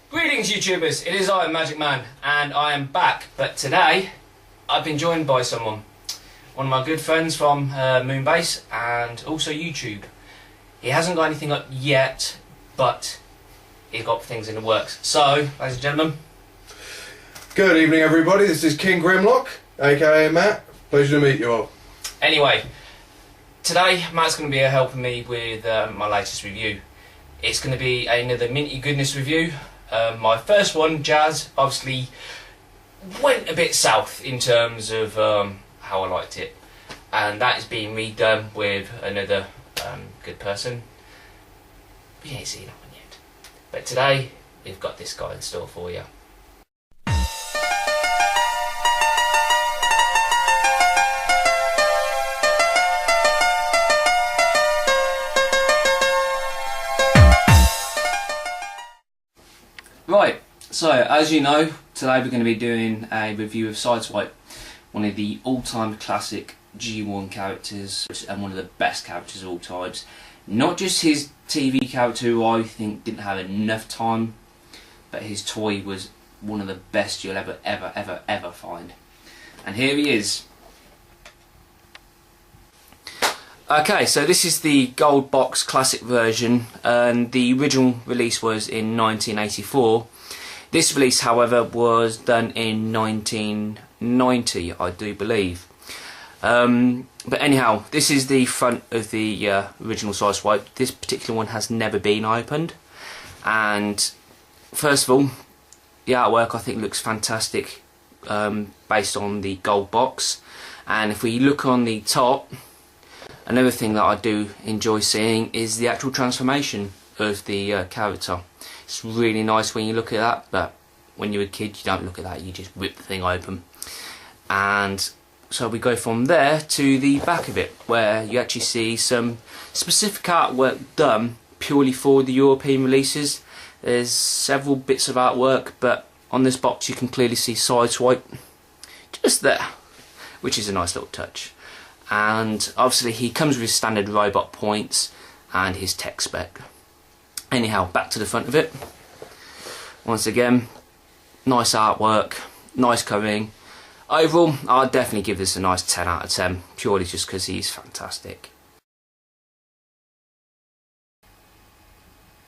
Greetings YouTubers, it is I, Magic Man, and I am back, but today I've been joined by someone, one of my good friends from Moonbase and also YouTube. He hasn't got anything up yet, but he's got things in the works. So, ladies and gentlemen. Good evening everybody, this is King Grimlock, aka Matt. Pleasure to meet you all. Anyway, today Matt's going to be helping me with my latest review. It's going to be another Minty goodness review. My first one, Jazz, obviously went a bit south in terms of how I liked it, and that is being redone with another good person. We ain't seen that one yet, but today we've got this guy in store for you. Right, so as you know, today we're going to be doing a review of Sideswipe, one of the all-time classic G1 characters and one of the best characters of all times. Not just his TV character, who I think didn't have enough time, but his toy was one of the best you'll ever find. And here he is. Okay, so this is the gold box classic version, and the original release was in 1984. This release, however, was done in 1990, I do believe. But anyhow, this is the front of the original Sideswipe. This particular one has never been opened, and first of all, the artwork I think looks fantastic, based on the gold box. And if we look on the top, another thing that I do enjoy seeing is the actual transformation of the character. It's really nice when you look at that, but when you're a kid you don't look at that, you just rip the thing open. And so we go from there to the back of it, where you actually see some specific artwork done purely for the European releases. There's several bits of artwork, but on this box you can clearly see Sideswipe just there, which is a nice little touch. And obviously he comes with his standard robot points and his tech spec. Anyhow, back to the front of it. Once again, nice artwork, nice covering. Overall, I'd definitely give this a nice 10 out of 10, purely just because he's fantastic.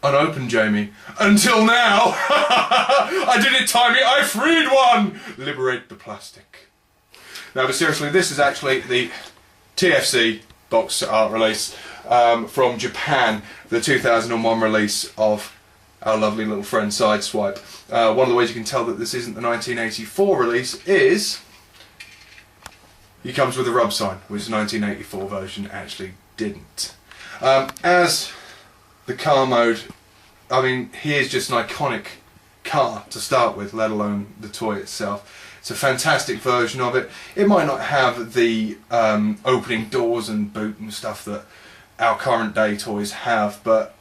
Unopened, Jamie. Until now! I did it, Timey! I freed one! Liberate the plastic. No, but seriously, this is actually the TFC box art release from Japan, the 2001 release of our lovely little friend Sideswipe. One of the ways you can tell that this isn't the 1984 release is he comes with a rub sign, which the 1984 version actually didn't. As the car mode, I mean, he is just an iconic car to start with, let alone the toy itself. It's a fantastic version of it. It might not have the opening doors and boot and stuff that our current day toys have, but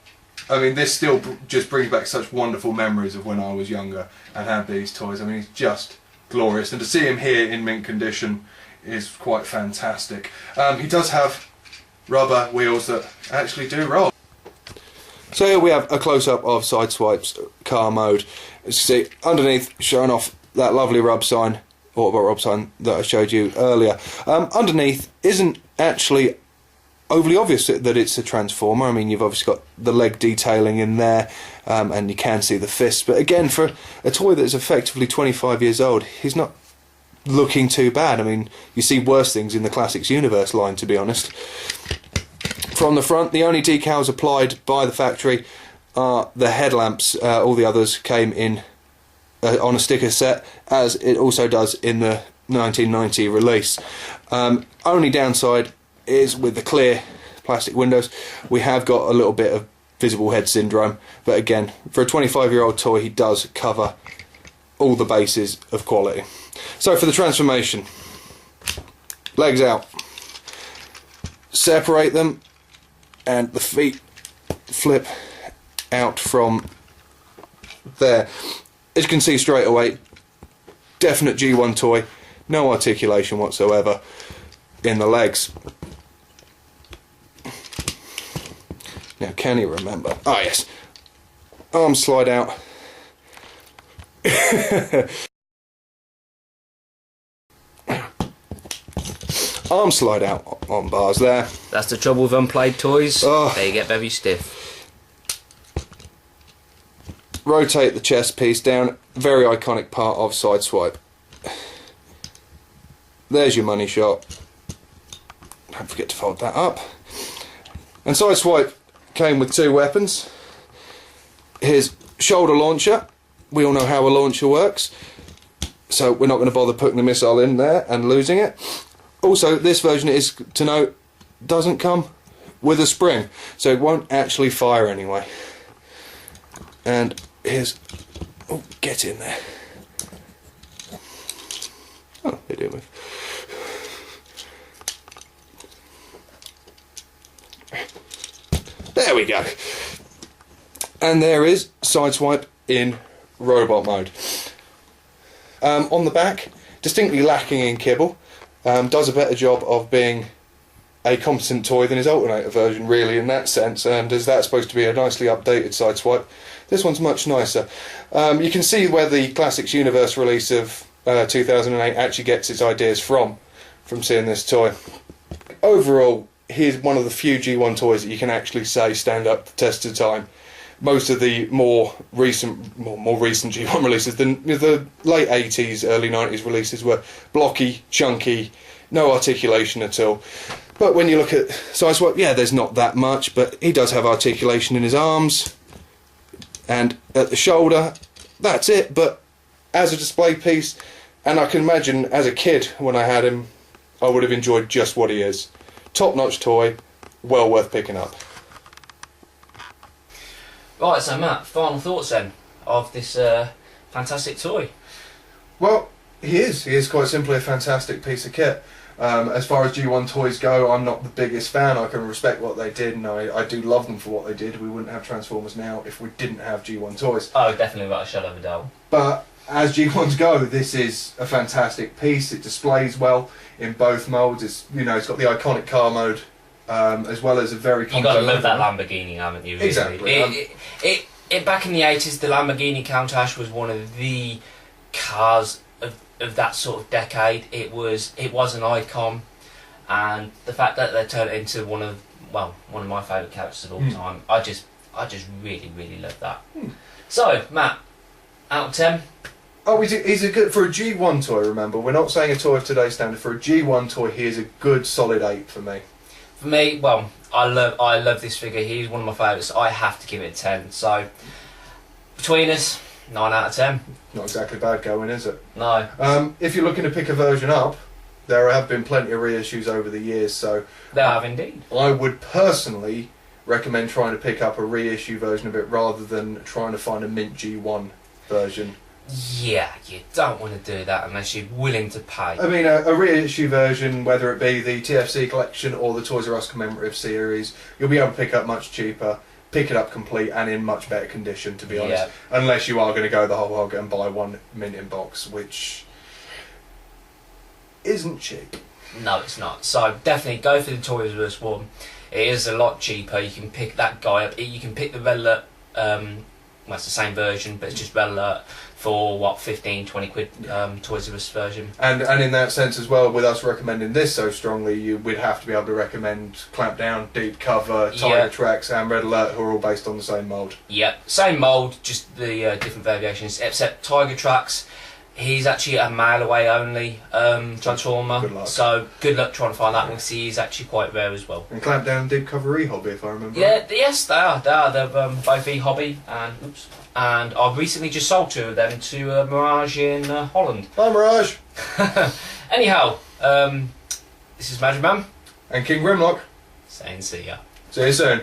I mean, this still just brings back such wonderful memories of when I was younger and had these toys. I mean, it's just glorious, and to see him here in mint condition is quite fantastic. He does have rubber wheels that actually do roll. So here we have a close-up of Sideswipe's car mode. As you see, underneath, showing off that lovely rub sign, Autobot rub sign that I showed you earlier. Underneath isn't actually overly obvious that it's a transformer. I mean, you've obviously got the leg detailing in there, and you can see the fists, but again, for a toy that is effectively 25 years old, he's not looking too bad. I mean, you see worse things in the Classics Universe line, to be honest. From the front, the only decals applied by the factory are the headlamps. All the others came in on a sticker set, as it also does in the 1990 release. Only downside is with the clear plastic windows, we have got a little bit of visible head syndrome, but again, for a 25-year-old toy, he does cover all the bases of quality. So for the transformation, legs out, separate them, and the feet flip out from there. As you can see straight away, definite G1 toy, no articulation whatsoever in the legs. Now, can you remember? Ah, yes. Arms slide out Arm slide out on bars there. That's the trouble with unplayed toys. Oh. They get very stiff. Rotate the chest piece down. Very iconic part of Sideswipe. There's your money shot. Don't forget to fold that up. And Sideswipe came with 2 weapons. Here's shoulder launcher. We all know how a launcher works, so we're not going to bother putting the missile in there and losing it. Also, this version, is to note, doesn't come with a spring, so it won't actually fire anyway. And here's... oh, get in there. Oh, they do move. There we go. And there is Sideswipe in robot mode. On the back, distinctly lacking in kibble. Does a better job of being a competent toy than his alternator version, really, in that sense, and as that's supposed to be a nicely updated Sideswipe, this one's much nicer. You can see where the Classics Universe release of 2008 actually gets its ideas from seeing this toy. Overall, here's one of the few G1 toys that you can actually say stand up the test of time. Most of the more recent G1 releases, the late 80s, early 90s releases were blocky, chunky, no articulation at all. But when you look at Sideswipe, yeah, there's not that much, but he does have articulation in his arms and at the shoulder. That's it, but as a display piece, and I can imagine as a kid when I had him, I would have enjoyed just what he is. Top-notch toy, well worth picking up. Right, so Matt, final thoughts then of this fantastic toy? Well, he is quite simply a fantastic piece of kit. As far as G1 toys go, I'm not the biggest fan. I can respect what they did, and I do love them for what they did. We wouldn't have Transformers now if we didn't have G1 toys. Oh, definitely, without a shadow of a doubt. But as G1s go, this is a fantastic piece. It displays well in both modes. It's got the iconic car mode, as well as a very... You've got to love that Lamborghini, haven't you? Really? Exactly. It back in the 80s, the Lamborghini Countach was one of the cars of that sort of decade. It was an icon, and the fact that they turned it into one of my favourite characters of all time, I just really love that. So, Matt, out of 10? Oh, he's a good for a G1 toy. Remember, we're not saying a toy of today's standard. For a G1 toy, he is a good solid 8 for me. For me, well, I love this figure. He's one of my favourites. I have to give it a 10. So, between us, 9 out of 10. Not exactly bad going, is it? No. If you're looking to pick a version up, there have been plenty of reissues over the years, so... There have indeed. I would personally recommend trying to pick up a reissue version of it rather than trying to find a mint G1 version. Yeah, you don't want to do that unless you're willing to pay. I mean, a reissue version, whether it be the TFC collection or the Toys R Us commemorative series, you'll be able to pick up much cheaper, pick it up complete and in much better condition, to be honest. Unless you are going to go the whole hog and buy one mint in box, which isn't cheap. No, it's not. So definitely go for the Toys R Us one. It is a lot cheaper. You can pick that guy up. You can pick the Red Alert. Well, it's the same version, but it's just Red Alert for what, 15-20 quid, Toys R Us version. And in that sense as well, with us recommending this so strongly, we'd have to be able to recommend Clampdown, Deep Cover, Tiger Tracks and Red Alert, who are all based on the same mould. Yep, same mould, just the different variations, except Tiger Tracks, he's actually a mail away only Transformer. Good luck. So good luck trying to find that one, because he is actually quite rare as well. And Clampdown and Deep Cover e-hobby, if I remember right. right. Yes, they are. They're both e-hobby, and I've recently just sold 2 of them to Mirage in Holland. Bye, Mirage! Anyhow, this is Magic Man. And King Grimlock. Saying see ya. See you soon.